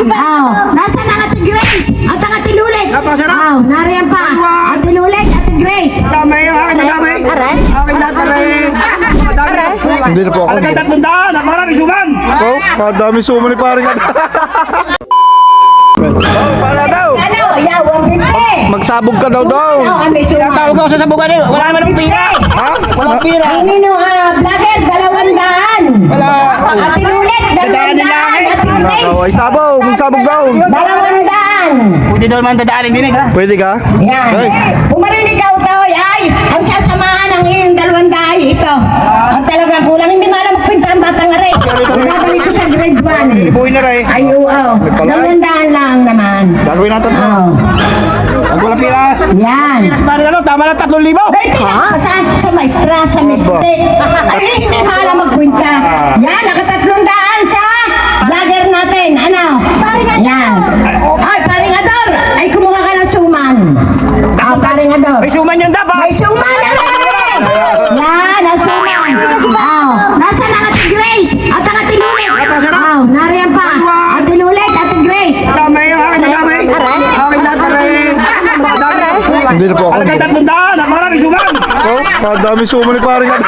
Nasaan ang Ate Grace at ang Ate Lulit? Napakasarap. Nariyan pa. Ate Lulit, Ate Grace. Damay, akin na damay. Akin na damay. Hindi na po ako. Halagang 300, napakarami suman. Oh, kadami sumo ni paring ka. Oh, para daw. Ano? Yeah, 150. Magsabog ka daw daw. May suman. Tawag ako sa sabugan eh. Wala naman ng pira. Ha? Walang pira. Ay, nino, vlogger, 200. Wala. Ate Lulit, 200. Ate Grace, Ay, sabog. Magsabog daw. 200. Pwede daw naman dadaanin din eh. Pwede ka? Yan. Ay. Kung marinig ka ito, ay, ang sasamahan ng iyong 200 ito. Ang talagang kulang, hindi malam magpinta ang batang aray. Babalik ko sa grade 1. Ibuhin na rin. Ay, oo. 200 lang naman. Gagawin natin. Oo. Pag walang pira. Yan. Mas ano, tama lang 3,000. Sa maestra, sa midtek. Ay, hindi malam magpinta. Yan, nakatatlundaan sa vlogger natin. Ano? Yan. Ay, paring Ador. Ay, kumuha ka ng suman. Paring Ador. May suman yan dapat. May suman na rin! Yan, ang suman. Nasaan ang Ate Grace at ang Ate Lulit? Nariyan pa. Ate Lulit, Ate Grace. Damay, akin na damay. Akin na damay. Hindi na po ako. Halagang 300, napakarami suman. Oh, kadami sumo ni paring ka.